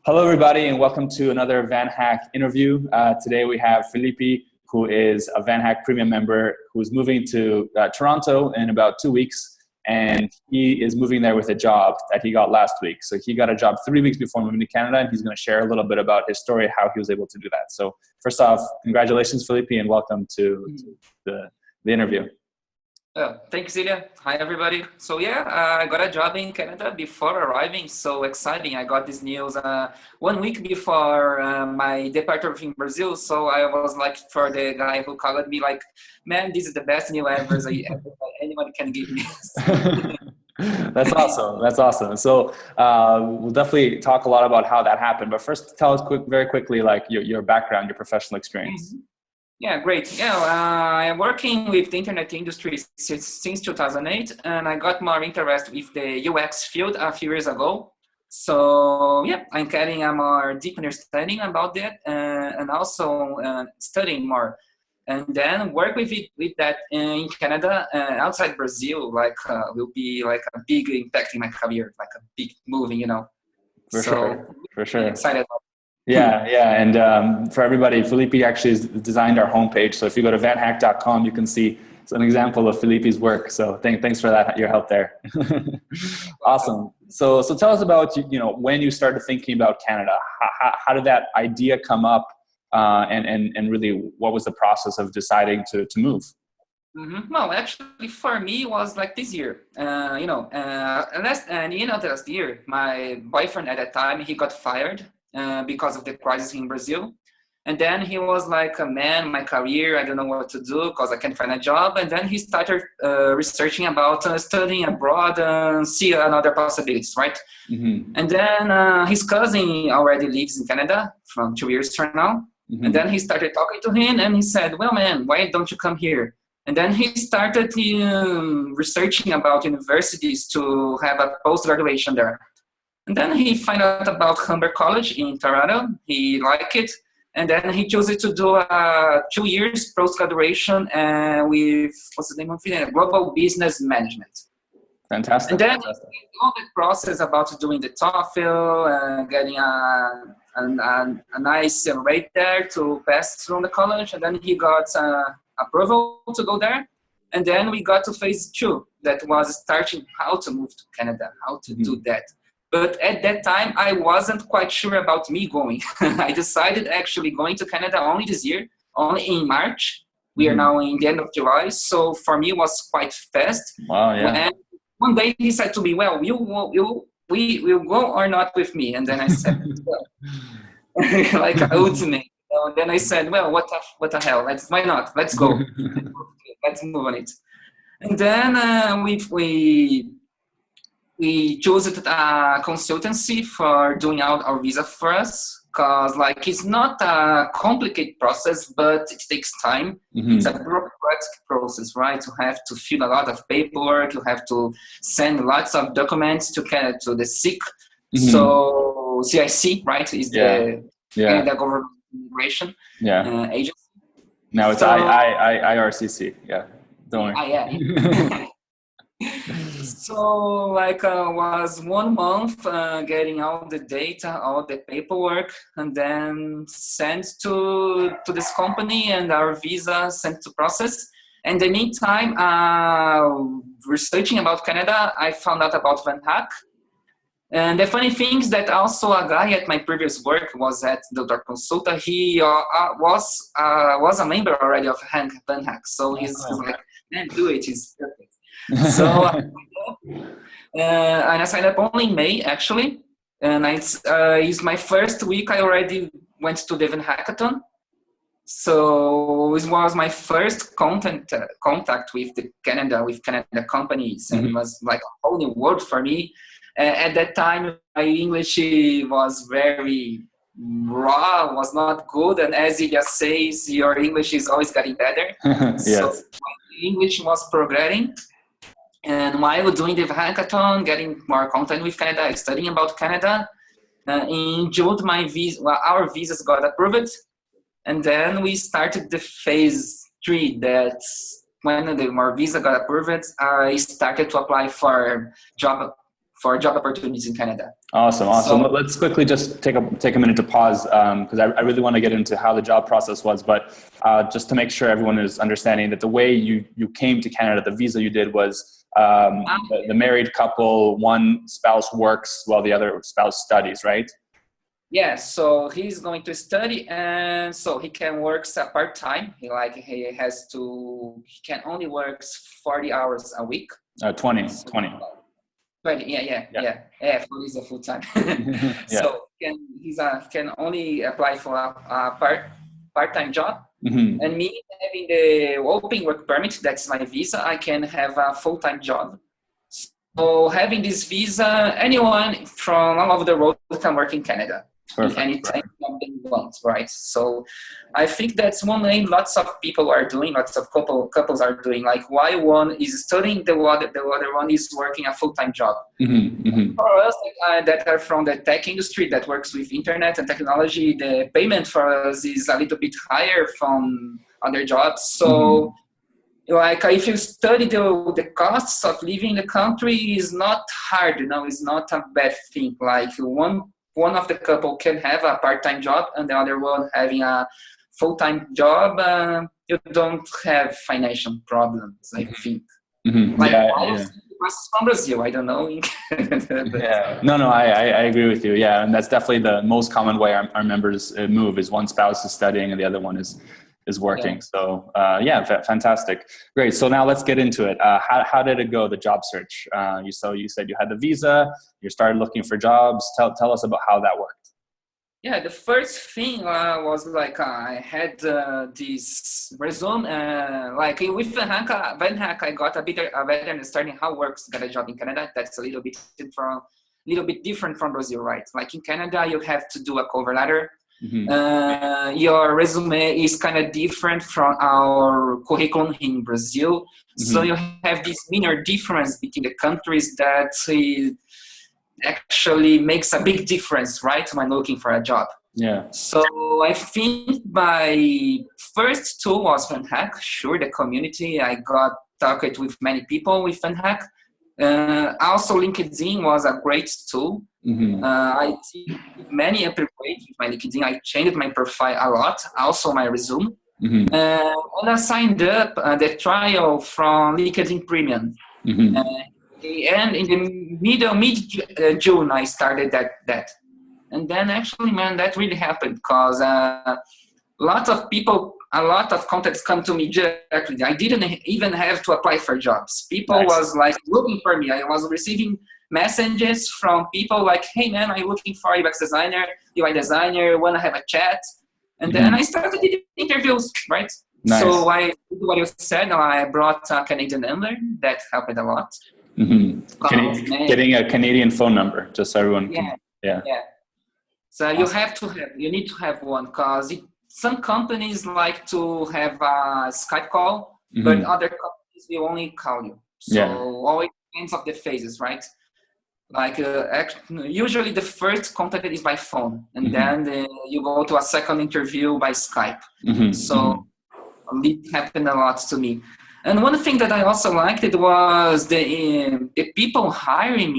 Hello, everybody, and welcome to another VanHack interview. Today we have Felippi, who is a VanHack Premium member who's moving to Toronto in about 2 weeks, and he is moving there with a job that he got last week. So he got a job 3 weeks before moving to Canada, and he's going to share a little bit about his story, how he was able to do that. So first off, congratulations, Felippi, and welcome to the interview. Thank you, Celia. Hi, everybody. So yeah, I got a job in Canada before arriving. So exciting. I got this news 1 week before my departure in Brazil. So I was like, for the guy who called me, like, man, this is the best news ever anyone can give me. That's awesome. That's awesome. So we'll definitely talk a lot about how that happened. But first, tell us very quickly, like your background, your professional experience. Yeah, great. Yeah, I'm working with the internet industry since 2008, and I got more interested with the UX field a few years ago. So yeah, I'm getting a more deep understanding about that, and also studying more, and then work with that in Canada, outside Brazil. Like will be like a big impact in my career, like a big moving, you know. For sure. I'm excited about it. Yeah. And for everybody, Felippi actually has designed our homepage. So if you go to vanhack.com, you can see an example of Felippi's work. So thanks for that, your help there. Awesome. So tell us about, when you started thinking about Canada. How did that idea come up? And really, what was the process of deciding to move? Well, actually, for me, it was like this year. Last year, my boyfriend at that time, he got fired because of the crisis in Brazil. And then he was like, man, my career, I don't know what to do because I can't find a job. And then he started researching about studying abroad and see another possibilities, right? Mm-hmm. And then his cousin already lives in Canada from 2 years from now. Mm-hmm. And then he started talking to him and he said, well, man, why don't you come here? And then he started researching about universities to have a post-graduation there. And then he found out about Humber College in Toronto. He liked it. And then he chose to do 2 years post-graduation with, what's the name of it? Global Business Management. Fantastic. And then all the process about doing the TOEFL, getting a nice rate there to pass through the college. And then he got approval to go there. And then we got to phase 2, that was starting how to move to Canada, how to do that. But at that time, I wasn't quite sure about me going. I decided actually going to Canada only this year, only in March. We are now in the end of July. So for me, it was quite fast. Wow, yeah. When one day he said to me, well, we will go or not with me? And then I said, well, like ultimate. And then I said, well, what the hell? Why not? Let's go. Let's move on it. And then we chose a consultancy for doing out our visa for us, because like it's not a complicated process, but it takes time. Mm-hmm. It's a bureaucratic process, right? You have to fill a lot of paperwork. You have to send lots of documents to the SIC. Mm-hmm. So CIC, right, is the Canada Government Immigration Agency. Now it's IRCC. Yeah, don't worry. Yeah. So like was 1 month getting all the data, all the paperwork, and then sent to this company, and our visa sent to process. In the meantime, researching about Canada, I found out about VanHack. And the funny thing is that also a guy at my previous work was at Dr. Consulta. He was a member already of VanHack. So he's like, man, do it. It's perfect. So and I signed up only in May, actually. And it's my first week. I already went to the VanHackathon. So it was my first contact with Canada companies. And it was like a whole new world for me. At that time, my English was very raw, was not good. And as Ilya says, your English is always getting better. Yes. So my English was progressing. And while doing the hackathon, getting more content with Canada, studying about Canada, in June, our visas got approved. And then we started the phase 3. That's when the more visa got approved, I started to apply for job for job opportunities in Canada. Awesome. So, Let's quickly just take a minute to pause because I really want to get into how the job process was. But just to make sure everyone is understanding that the way you came to Canada, the visa you did was the married couple, one spouse works while the other spouse studies, right? yeah, so he's going to study, and so he can work part-time. He can only work 40 hours a week. 20. But yeah. 40 is a full-time. Yeah. So he can only apply for a part-time job. Mm-hmm. And me having the open work permit, that's my visa, I can have a full-time job. So having this visa, anyone from all over the world can work in Canada. Perfect. Anytime they want, right? So I think that's one way lots of people are doing, lots of couples are doing. Like why one is studying, the other one is working a full-time job. Mm-hmm. Mm-hmm. For us that are from the tech industry that works with internet and technology, the payment for us is a little bit higher from other jobs. So like if you study the costs of living in the country is not hard, it's not a bad thing. Like one of the couple can have a part-time job and the other one having a full-time job. You don't have financial problems, I think. Mm-hmm. Like Yeah. from Brazil, I don't know. Yeah. No, I agree with you. Yeah, and that's definitely the most common way our members move is one spouse is studying and the other one is working. Yeah. So fantastic. Great. So now let's get into it. How did it go, the job search? You said you had the visa, you started looking for jobs. Tell us about how that worked. Yeah, the first thing was like I had this resume. Like with VanHack, I got a better understanding how it works to get a job in Canada. That's a little bit different from Brazil, right? Like in Canada, you have to do a cover letter. Mm-hmm. Your resume is kind of different from our curriculum in Brazil. Mm-hmm. So you have this minor difference between the countries that actually makes a big difference, right, when looking for a job. Yeah. So I think my first tool was VanHack. Sure, the community. I got talked with many people with VanHack. Also, LinkedIn was a great tool. Mm-hmm. I did many upgrades with my LinkedIn. I changed my profile a lot, also my resume. Mm-hmm. And I signed up the trial from LinkedIn Premium. Mm-hmm. And in the mid-June, I started that. And then actually, man, that really happened because a lot of contacts come to me directly. I didn't even have to apply for jobs. People was like looking for me. I was receiving messages from people like, hey man, I'm looking for a UX designer, UI designer, want to have a chat. And then I started the interviews, right? Nice. So I did what you said. I brought a Canadian number. That helped a lot. Mm-hmm. Getting a Canadian phone number, just so everyone can. Yeah. So awesome. You need to have one because some companies like to have a Skype call, but other companies will only call you. So always depends on the phases, right? Like usually the first contact is by phone, and then you go to a second interview by Skype. So it happened a lot to me. And one thing that I also liked was the people hiring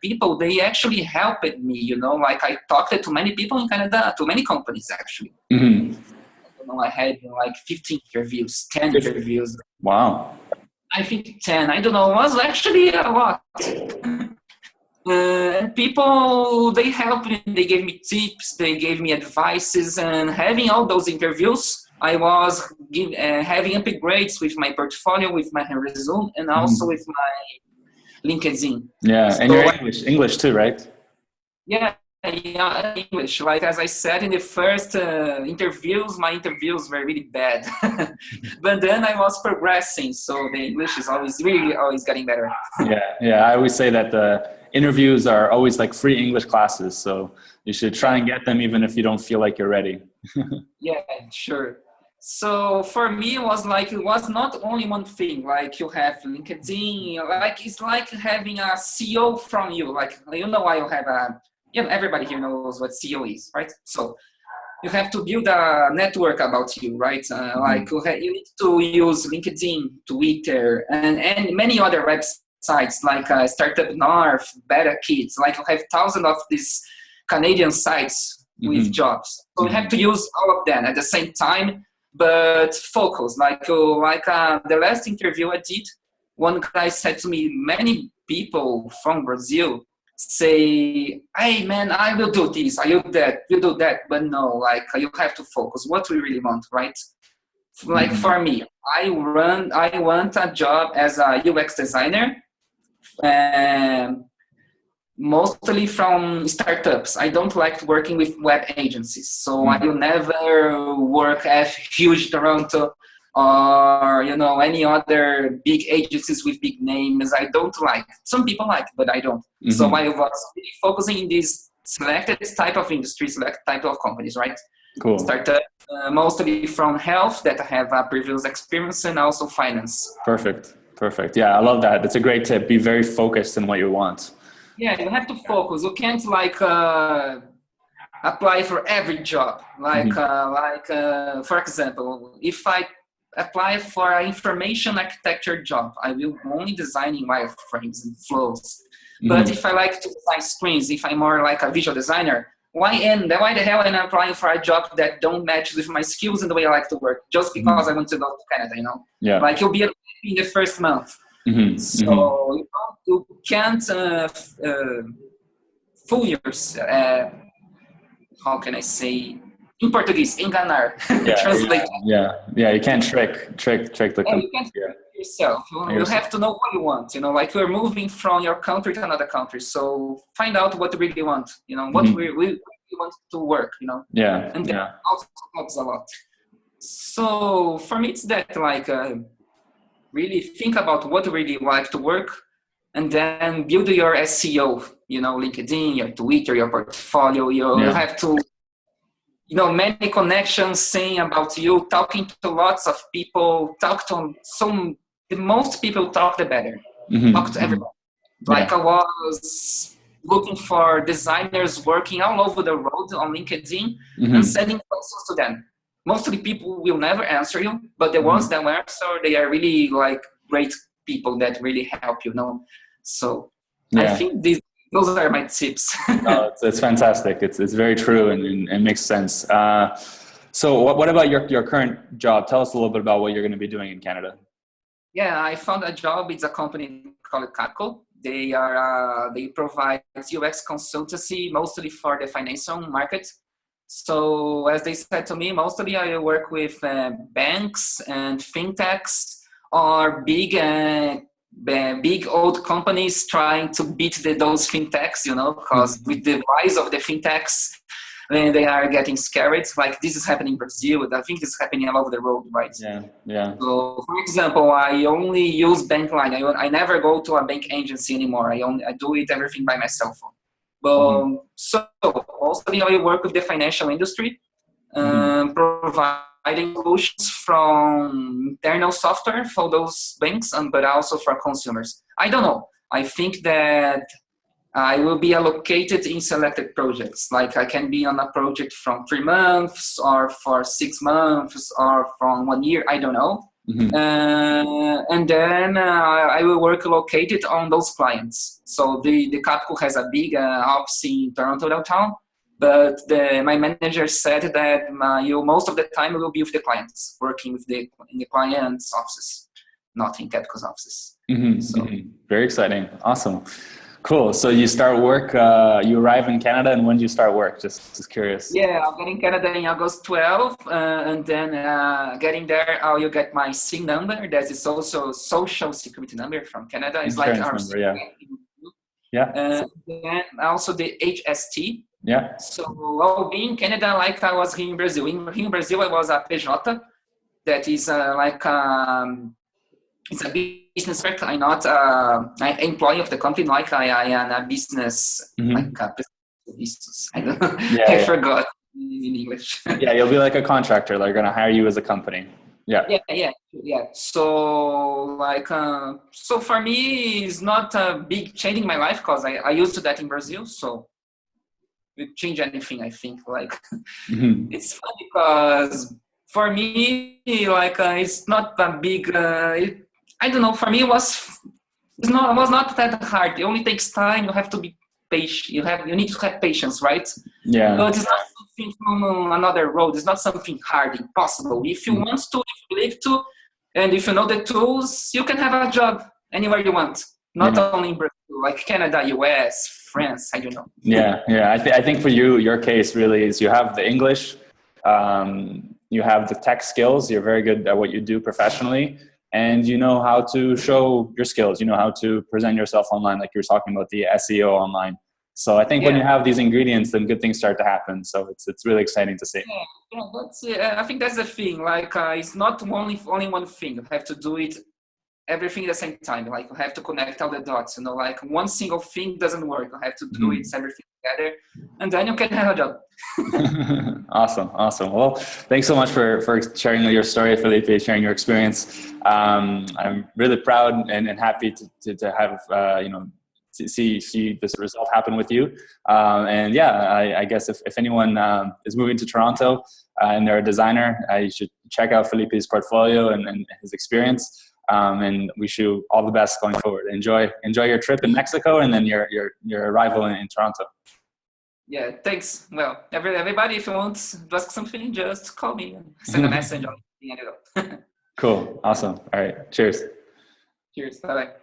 people, they actually helped me, like I talked to many people in Canada, to many companies actually. I had like 15 interviews, 10 interviews. Wow. I think 10, I don't know, it was actually a lot. And people, they helped me, they gave me tips, they gave me advices, and having all those interviews, I was having upgrades with my portfolio, with my resume, and also with my LinkedIn. Yeah, so, and you're English too, right? Yeah, English. Like as I said in the first interviews, my interviews were really bad. But then I was progressing, so the English is always getting better. Yeah. I always say that the interviews are always like free English classes, so you should try and get them even if you don't feel like you're ready. Yeah, sure. So for me, it was not only one thing. Like you have LinkedIn, like it's like having a CEO from you. Like why you have everybody here knows what CEO is, right? So you have to build a network about you, right? Like you need to use LinkedIn, Twitter, and many other websites sites like Startup North, Better Kids. Like you have thousands of these Canadian sites with jobs. So you have to use all of them at the same time, but focus. Like the last interview I did, one guy said to me, many people from Brazil say, hey man, I will do this, I will do that, but no, like you have to focus what we really want, right? Like for me, I want a job as a UX designer, mostly from startups. I don't like working with web agencies, so I will never work at huge Toronto or any other big agencies with big names. I don't like. Some people like, but I don't. So I was really focusing in this selected type of industry, selected type of companies, right? Cool. Startup, mostly from health that I have a previous experience, and also finance. Perfect. Yeah, I love that. That's a great tip. Be very focused in what you want. Yeah, you have to focus. You can't apply for every job. For example, if I apply for an information architecture job, I will only designing wireframes and flows. But if I like to design screens, if I'm more like a visual designer, why the hell am I applying for a job that don't match with my skills and the way I like to work just because I want to go to Canada, Yeah. Like you'll be in the first month. So you can't fool yourself. How can I say? In Portuguese, enganar. Translate. Yeah. You can't trick the company. You can't trick yourself. You have to know what you want. Like you're moving from your country to another country. So find out what you really want. What we want to work. Yeah. And that also helps a lot. So for me, it's that really think about what you really like to work, and then build your SEO. LinkedIn, your Twitter, your portfolio. You have to. Many connections saying about you, talking to lots of people, the most people talk, the better. Talk to everyone. Like I was looking for designers working all over the world on LinkedIn and sending questions to them. Mostly people will never answer you, but the ones that answer, they are really like great people that really help you, So I think those are my tips. No, it's fantastic. It's very true and makes sense. So what about your current job? Tell us a little bit about what you're going to be doing in Canada. Yeah, I found a job. It's a company called Kako. They provide UX consultancy mostly for the financial market. So as they said to me, mostly I work with banks and fintechs or big old companies trying to beat those fintechs, because with the rise of the fintechs, then they are getting scared. Like this is happening in Brazil. I think it's happening all over the world, right? Yeah. So, for example, I only use Bankline. I never go to a bank agency anymore. I do everything by my cell phone. So mostly I work with the financial industry, providing solutions from internal software for those banks, but also for consumers. I don't know. I think that I will be allocated in selected projects. Like I can be on a project from 3 months or for 6 months or from 1 year. I don't know. And then I will work located on those clients. So the Capco has a big office in Toronto downtown, but my manager said that most of the time will be with the clients, working in the client's offices, not in Capco's offices. Very exciting. Awesome. Cool. So you start work, you arrive in Canada, and when do you start work? Just curious. Yeah, I'll get in Canada in August 12, and then getting there, you get my SIN number. That is also social security number from Canada. It's like our number, and then also the HST. Yeah. So I'll be in Canada like I was here in Brazil. Here in Brazil, I was a PJ. That is it's a business work. I'm not an employee of the company. Like I am a business, like a business. I don't know. I forgot in English. Yeah, you'll be like a contractor. They're going to hire you as a company. Yeah. So so for me, it's not a big change in my life because I used to that in Brazil. So it change anything, I think. It's fun because for me, it's not a big. I don't know. For me, it was It was not that hard. It only takes time. You have to be patient. You need to have patience, right? Yeah. But it's not something from another road. It's not something hard, impossible. If you want to, if you believe to, and if you know the tools, you can have a job anywhere you want. Not only in Brazil, like Canada, US, France, I don't know. Yeah, yeah. I think for you, your case really is you have the English, you have the tech skills, you're very good at what you do professionally, and you know how to show your skills, you know how to present yourself online, like you were talking about the SEO online. So I think when you have these ingredients, then good things start to happen. So it's really exciting to see. Yeah, that's, I think that's the thing. Like, it's not only one thing. You have to do it everything at the same time. Like, you have to connect all the dots. You know, like one single thing doesn't work. You have to do it everything together, and then you can have a job. Awesome. Well, thanks so much for sharing your story, Felippi, sharing your experience. I'm really proud and happy to have to see this result happen with you. And yeah, I guess if anyone is moving to Toronto and they're a designer, you should check out Felippi's portfolio and his experience. And wish you all the best going forward. Enjoy your trip in Mexico and then your arrival in Toronto. Yeah, thanks. Well, everybody, if you want to ask something, just call me and send a message on LinkedIn. Cool. Awesome. All right. Cheers. Cheers. Bye-bye.